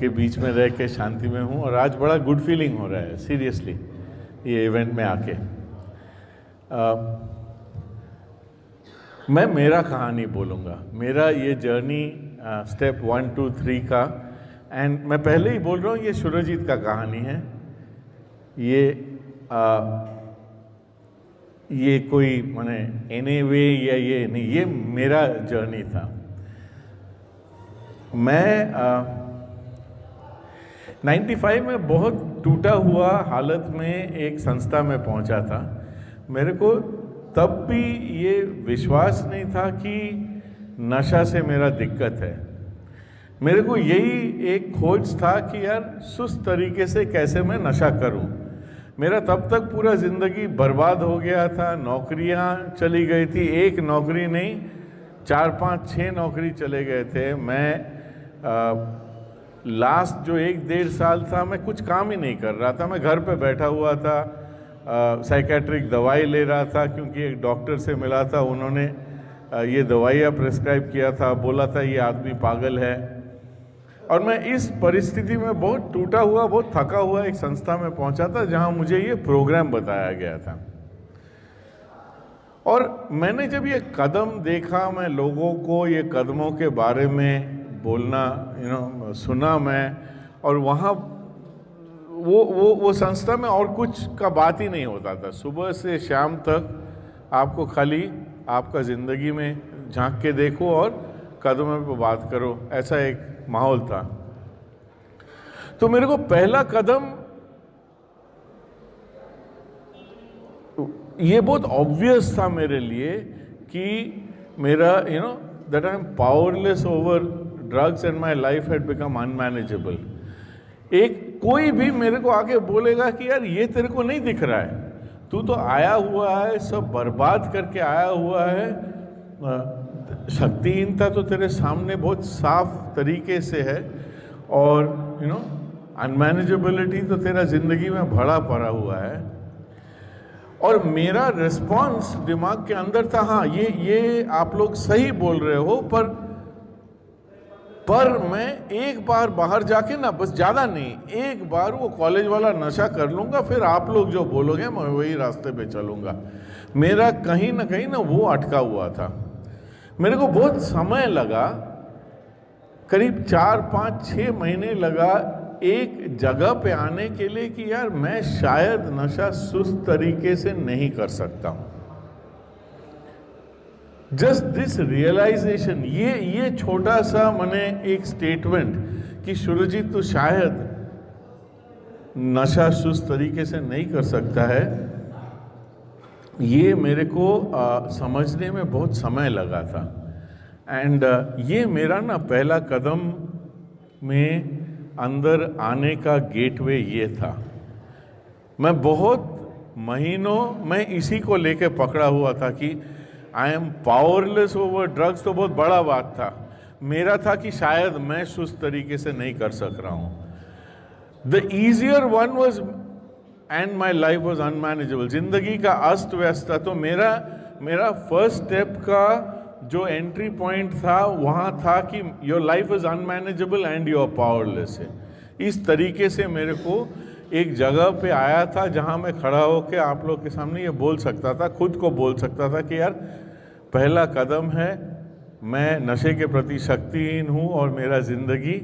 के बीच में रह के शांति में हूँ और आज बड़ा गुड फीलिंग हो रहा है सीरियसली ये इवेंट में आके। मैं मेरा कहानी बोलूँगा, मेरा ये जर्नी स्टेप 1 2 3 का। एंड मैं पहले ही बोल रहा हूँ ये सुरजीत का कहानी है। ये कोई माने एनीवे या ये नहीं, ये मेरा जर्नी था। मैं 95 में बहुत टूटा हुआ हालत में एक संस्था में पहुंचा था। मेरे को तब भी ये विश्वास नहीं था कि नशा से मेरा दिक्कत है। मेरे को यही एक खोज था कि यार सुस्त तरीके से कैसे मैं नशा करूं। मेरा तब तक पूरा ज़िंदगी बर्बाद हो गया था, नौकरियां चली गई थी, एक नौकरी नहीं 4 5 6 नौकरी चले गए थे। मैं लास्ट जो 1 1.5 साल था मैं कुछ काम ही नहीं कर रहा था, मैं घर पे बैठा हुआ था, साइकेट्रिक दवाई ले रहा था क्योंकि एक डॉक्टर से मिला था, उन्होंने ये दवाइयाँ प्रिस्क्राइब किया था, बोला था ये आदमी पागल है। और मैं इस परिस्थिति में बहुत टूटा हुआ, बहुत थका हुआ एक संस्था में पहुंचा था जहां मुझे ये प्रोग्राम बताया गया था। और मैंने जब ये कदम देखा, मैं लोगों को ये कदमों के बारे में बोलना सुना मैं, और वहाँ वो संस्था में और कुछ का बात ही नहीं होता था। सुबह से शाम तक आपको खाली आपका ज़िंदगी में झांक के देखो और कदमों पे बात करो, ऐसा एक माहौल था। तो मेरे को पहला कदम ये बहुत ऑब्वियस था मेरे लिए कि मेरा that I am powerless over drugs and my life had become unmanageable. एक कोई भी मेरे को आके बोलेगा कि यार ये तेरे को नहीं दिख रहा है, तू तो आया हुआ है, सब बर्बाद करके आया हुआ है, शक्तिहीनता तो तेरे सामने बहुत साफ तरीके से है, और अनमैनेजेबिलिटी तो तेरा जिंदगी में भरा पड़ा हुआ है। और मेरा रिस्पॉन्स दिमाग के अंदर था, हाँ ये आप लोग सही बोल रहे हो, पर मैं एक बार बाहर जाके ना, बस ज़्यादा नहीं, एक बार वो कॉलेज वाला नशा कर लूँगा, फिर आप लोग जो बोलोगे मैं वही रास्ते पे चलूँगा। मेरा कहीं ना वो अटका हुआ था। मेरे को बहुत समय लगा, करीब 4 5 6 महीने लगा एक जगह पे आने के लिए कि यार मैं शायद नशा सुस्त तरीके से नहीं कर सकता हूँ। जस्ट दिस रियलाइजेशन, ये छोटा सा मैंने एक स्टेटमेंट कि सुरजीत तो शायद नशा सुस्त तरीके से नहीं कर सकता है, ये मेरे को समझने में बहुत समय लगा था। एंड ये मेरा ना पहला कदम में अंदर आने का गेटवे ये था। मैं बहुत महीनों में इसी को लेके पकड़ा हुआ था कि I am powerless over drugs, तो बहुत बड़ा बात था। मेरा था कि शायद मैं सुस्त तरीके से नहीं कर सक रहा हूँ। The easier one was and my life was unmanageable, जिंदगी का अस्त व्यस्त था। तो मेरा फर्स्ट स्टेप का जो एंट्री पॉइंट था वहाँ था कि your life is unmanageable and you are powerless है। इस तरीके से मेरे को एक जगह पे आया था जहाँ मैं खड़ा होकर आप लोग के सामने ये बोल सकता था, खुद को बोल सकता था कि यार पहला कदम है, मैं नशे के प्रति शक्तिहीन हूँ और मेरा ज़िंदगी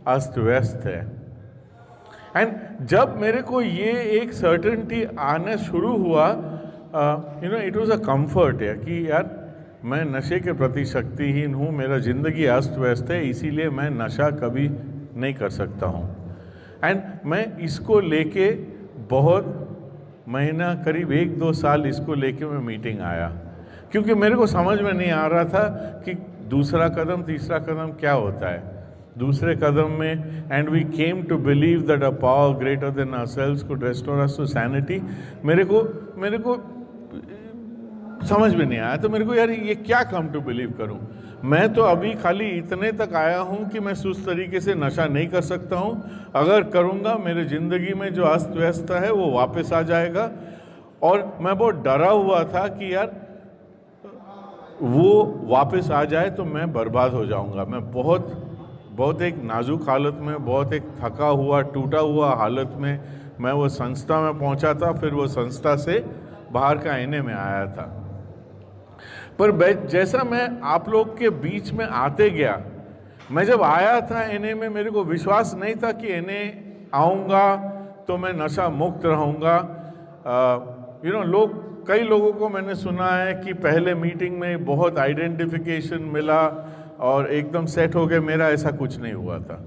अस्त व्यस्त है। एंड जब मेरे को ये एक सर्टेनिटी आना शुरू हुआ, इट वाज अ कंफर्ट है कि यार मैं नशे के प्रति शक्तिहीन हूँ, मेरा ज़िंदगी अस्त व्यस्त है, इसीलिए मैं नशा कभी नहीं कर सकता हूँ। एंड मैं इसको लेके बहुत महीना, करीब 1 2 साल इसको लेके मैं मीटिंग आया, क्योंकि मेरे को समझ में नहीं आ रहा था कि दूसरा कदम तीसरा कदम क्या होता है। दूसरे कदम में and we came to believe that a power greater than ourselves could restore us to sanity. मेरे को समझ में नहीं आया, तो मेरे को यार ये क्या कम टू बिलीव करूं। मैं तो अभी खाली इतने तक आया हूं कि मैं सुस्त तरीके से नशा नहीं कर सकता हूं, अगर करूंगा मेरे ज़िंदगी में जो अस्त व्यस्त है वो वापस आ जाएगा। और मैं बहुत डरा हुआ था कि यार वो वापस आ जाए तो मैं बर्बाद हो जाऊंगा। मैं बहुत बहुत एक नाजुक हालत में, बहुत एक थका हुआ, टूटा हुआ हालत में मैं वो संस्था में पहुंचा था, फिर वो संस्था से बाहर का आईने में आया था। पर जैसा मैं आप लोग के बीच में आते गया, मैं जब आया था एनए में, मेरे को विश्वास नहीं था कि एनए आऊँगा तो मैं नशा मुक्त रहूँगा। कई लोगों को मैंने सुना है कि पहले मीटिंग में बहुत आइडेंटिफिकेशन मिला और एकदम सेट हो गए। मेरा ऐसा कुछ नहीं हुआ था।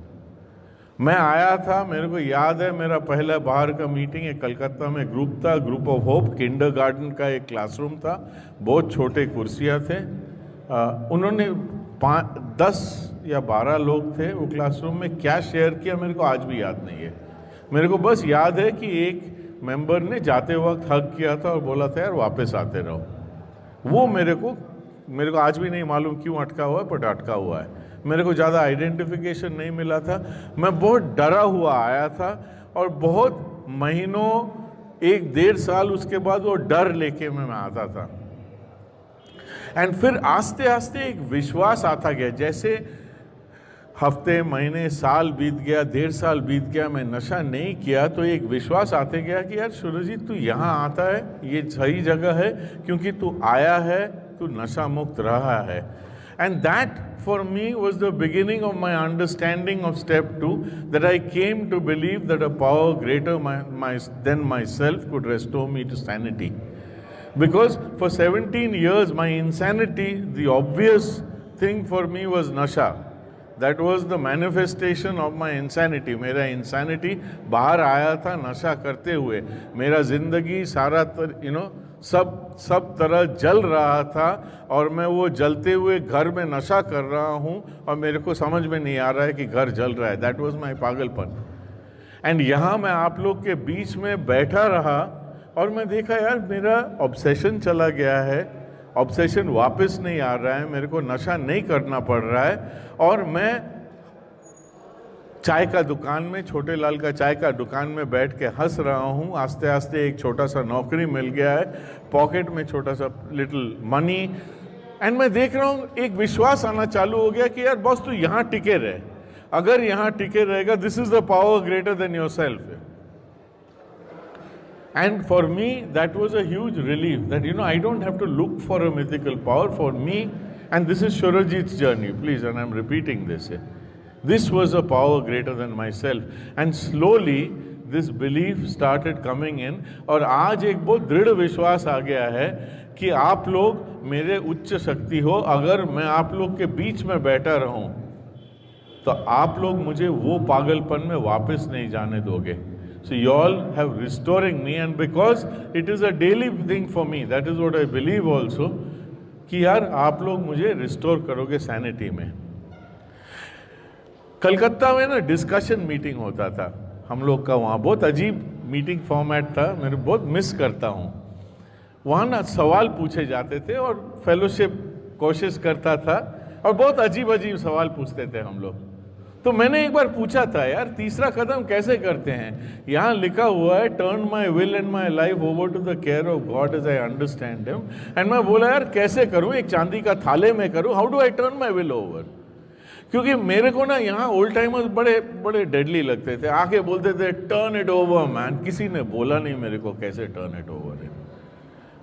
मैं आया था, मेरे को याद है मेरा पहला बाहर का मीटिंग एक कलकत्ता में ग्रुप था, ग्रुप ऑफ होप, किंडरगार्टन का एक क्लासरूम था, बहुत छोटे कुर्सियाँ थे। उन्होंने 10 या 12 लोग थे वो क्लासरूम में। क्या शेयर किया मेरे को आज भी याद नहीं है। मेरे को बस याद है कि एक मेंबर ने जाते वक्त हग किया था और बोला था यार वापस आते रहो। वो मेरे को आज भी नहीं मालूम क्यों अटका हुआ है, बट अटका हुआ है। मेरे को ज़्यादा आइडेंटिफिकेशन नहीं मिला था। मैं बहुत डरा हुआ आया था और बहुत महीनों, 1-1.5 साल उसके बाद वो डर लेके मैं आता था। एंड फिर आस्ते आस्ते एक विश्वास आता गया। जैसे हफ्ते, महीने, साल बीत गया, 1.5 साल बीत गया, मैं नशा नहीं किया, तो एक विश्वास आते गया कि यार सूरजीत तू यहाँ आता है, ये सही जगह है, क्योंकि तू आया है, तू नशा मुक्त रहा है। And that for me was the beginning of my understanding of step 2, that I came to believe that a power greater than myself could restore me to sanity. Because for 17 years my insanity, the obvious thing for me was nasha. That was the manifestation of my insanity. मेरा insanity बाहर आया था नशा करते हुए। मेरा जिंदगी सारा सब तरह जल रहा था और मैं वो जलते हुए घर में नशा कर रहा हूँ और मेरे को समझ में नहीं आ रहा है कि घर जल रहा है। दैट वाज माय पागलपन। एंड यहाँ मैं आप लोग के बीच में बैठा रहा और मैं देखा यार मेरा ऑब्सेशन चला गया है, ऑब्सेशन वापस नहीं आ रहा है, मेरे को नशा नहीं करना पड़ रहा है। और मैं चाय का दुकान में, छोटे लाल का चाय का दुकान में बैठ के हंस रहा हूँ। आस्ते आस्ते एक छोटा सा नौकरी मिल गया है, पॉकेट में छोटा सा लिटिल मनी। एंड मैं देख रहा हूँ एक विश्वास आना चालू हो गया कि यार बॉस तू यहाँ टिके रहे, अगर यहाँ टिके रहेगा, this is the power greater than your self. And for me that was a huge relief that I don't have to look for a mythical power for me, and this is Surajit's journey, please, and I am repeating this. This was a power greater than myself, and slowly this belief started coming in। और आज एक बहुत दृढ़ विश्वास आ गया है कि आप लोग मेरे उच्च शक्ति हो। अगर मैं आप लोग के बीच में बैठा रहूं तो आप लोग मुझे वो पागलपन में वापस नहीं जाने दोगे। So you all have restoring me, and because it is a daily thing for me, that is what I believe also, कि यार आप लोग मुझे रिस्टोर करोगे सैनिटी में। कलकत्ता में ना डिस्कशन मीटिंग होता था हम लोग का, वहाँ बहुत अजीब मीटिंग फॉर्मेट था, मैं बहुत मिस करता हूँ। वहाँ ना सवाल पूछे जाते थे और फेलोशिप कोशिश करता था और बहुत अजीब अजीब सवाल पूछते थे हम लोग। तो मैंने एक बार पूछा था यार तीसरा कदम कैसे करते हैं? यहाँ लिखा हुआ है turn my will and my life over to the care of God as I understand him. And मैं बोला यार कैसे करूँ, एक चांदी का थाले में करूँ, how do I turn my will over? क्योंकि मेरे को ना यहाँ ओल्ड टाइमर्स बड़े बड़े डेडली लगते थे, आके बोलते थे टर्न इट ओवर मैन। किसी ने बोला नहीं मेरे को कैसे टर्न इट ओवर है।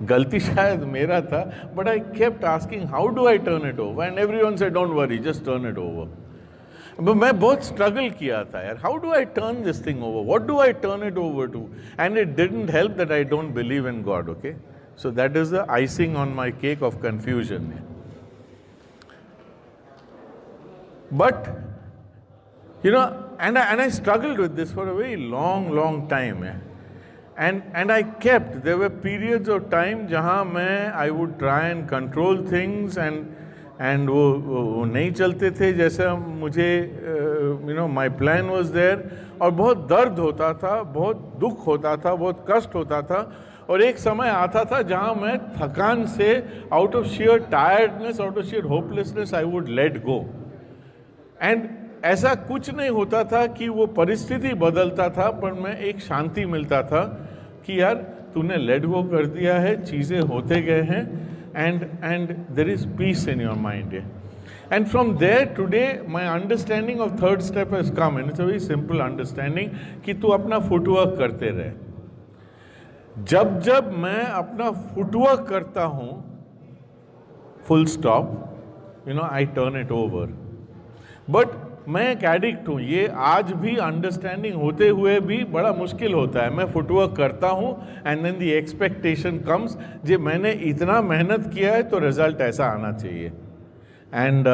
गलती शायद मेरा था, but I kept asking how do I turn it over, and everyone said don't worry just turn it over. मैं बहुत स्ट्रगल किया था यार, how do I turn this thing over, what do I turn it over to? And it didn't help that I don't believe in God. Okay, so that is the icing on my cake of confusion. But and I struggled with this for a very long time, and I kept, there were periods of time जहाँ मैं I would try and control things and वो नहीं चलते थे जैसे मुझे my plan was there, और बहुत दर्द होता था, बहुत दुख होता था, बहुत कष्ट होता था। और एक समय आता था जहाँ मैं थकान से, out of sheer tiredness, out of sheer hopelessness, I would let go। And ऐसा कुछ नहीं होता था कि वो परिस्थिति बदलता था, पर मैं एक शांति मिलता था कि यार तूने लेट गो कर दिया है, चीज़ें होते गए हैं, and there is peace in your mind. And from there today my understanding of third step has come, and it's a very simple understanding कि तू अपना फुटवर्क करते रहे. जब जब मैं अपना फुटवर्क करता हूँ, full stop, you know, I turn it over. But मैं एक एडिक्ट हूँ, ये आज भी अंडरस्टैंडिंग होते हुए भी बड़ा मुश्किल होता है. मैं फुटवर्क करता हूँ and then the expectation comes जे मैंने इतना मेहनत किया है तो रिजल्ट ऐसा आना चाहिए. And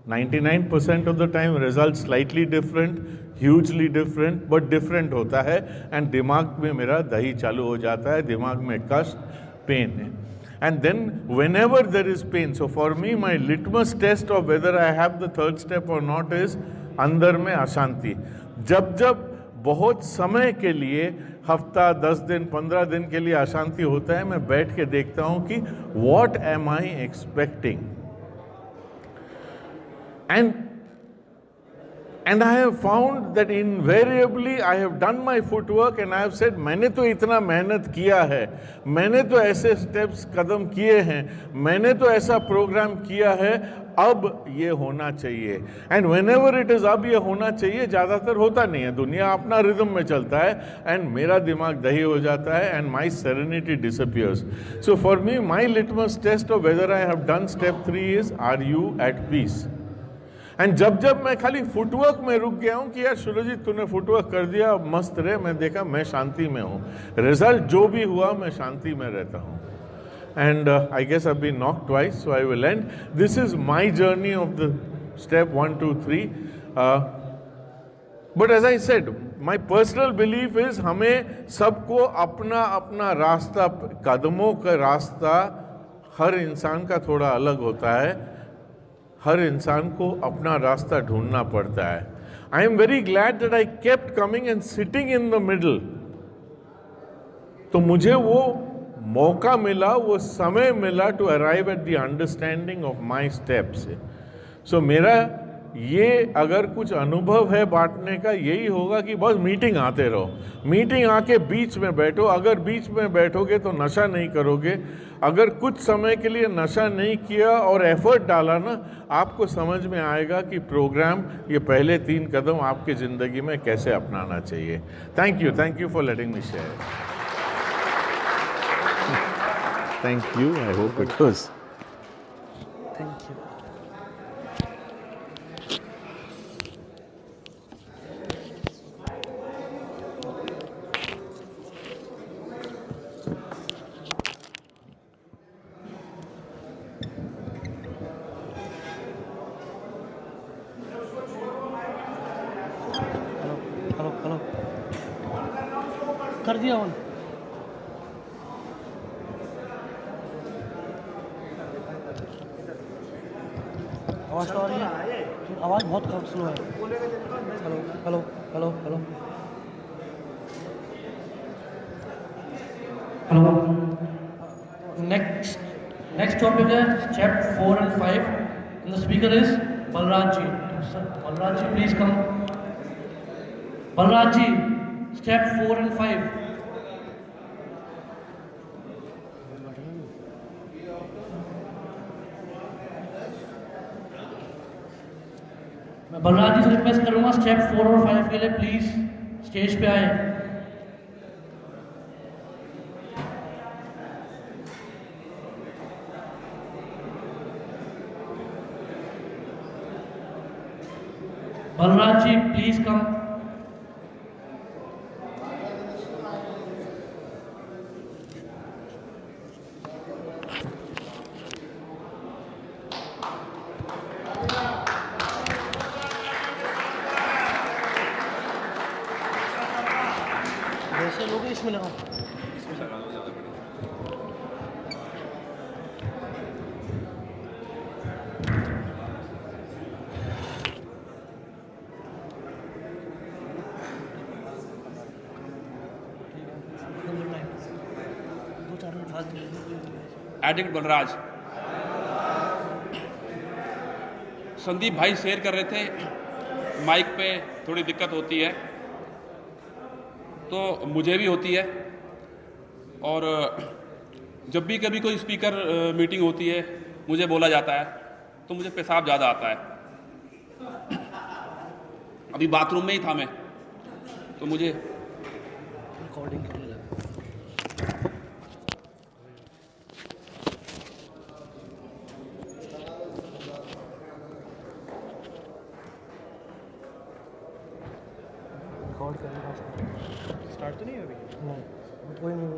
99% of the time result slightly different, hugely different, but different होता है. एंड दिमाग में मेरा दही चालू हो जाता है, दिमाग में कष्ट, पेन है. And then whenever there is pain, so for me my litmus test of whether I have the third step or not is अंदर में अशांति. जब जब बहुत समय के लिए, हफ्ता, 10 दिन, 15 दिन के लिए अशांति होता है, मैं बैठ के देखता हूँ कि what am I expecting? And I have found that invariably I have done my footwork and I have said मैंने तो इतना मेहनत किया है, मैंने तो ऐसे स्टेप्स कदम किए हैं, मैंने तो ऐसा प्रोग्राम किया है, अब ये होना चाहिए. एंड whenever it is अब ये होना चाहिए, ज़्यादातर होता नहीं है. दुनिया अपना रिदम में चलता है एंड मेरा दिमाग दही हो जाता है and my serenity disappears. So for me my litmus test of whether I have done step 3 is are you at peace? And जब जब मैं खाली फुटवर्क में रुक गया हूँ कि यार सुरजीत तूने फुटवर्क कर दिया, अब मस्त रहे, मैं देखा मैं शांति में हूँ, रिजल्ट जो भी हुआ मैं शांति में रहता हूँ. And I guess I been knocked twice, so I will end. This is my journey of the step 1 2 3. But as I said, my personal belief is हमें सबको अपना अपना रास्ता, कदमों का रास्ता हर इंसान का थोड़ा अलग होता है. हर इंसान को अपना रास्ता ढूंढना पड़ता है. I am very glad that I kept coming and sitting in the middle. तो मुझे वो मौका मिला, वो समय मिला to arrive at the understanding of my steps. So मेरा ये अगर कुछ अनुभव है बांटने का, यही होगा कि बस मीटिंग आते रहो, मीटिंग आके बीच में बैठो. अगर बीच में बैठोगे तो नशा नहीं करोगे. अगर कुछ समय के लिए नशा नहीं किया और एफर्ट डाला ना, आपको समझ में आएगा कि प्रोग्राम, ये पहले 3 कदम आपकी ज़िंदगी में कैसे अपनाना चाहिए. Thank you for letting me share. Thank you. I hope it was. Thank you. Hello कर दिया ऑन. आवाज़ तो आ रही है, आवाज़ बहुत कम स्लो है. हेलो. नेक्स्ट टॉपिक है step 4 and 5 and the speaker is Balraj ji. Balraj ji, please come. Balraj ji, step 4 and 5. मैं बलराज जी से रिक्वेस्ट करूंगा स्टेप 4 और 5 के लिए प्लीज स्टेज पे आए. बलराज जी प्लीज कम. वैसे लोग इसमें लगाओ. एडिक्ट बलराज. संदीप भाई शेयर कर रहे थे, माइक पे थोड़ी दिक्कत होती है, तो मुझे भी होती है. और जब भी कभी कोई स्पीकर मीटिंग होती है, मुझे बोला जाता है तो मुझे पेशाब ज़्यादा आता है। अभी बाथरूम में ही था मैं, तो मुझे रिकॉर्डिंग के लिए लगा। रिकॉर्ड करने का स्टार्ट तो नहीं है अभी? नहीं, कोई नहीं।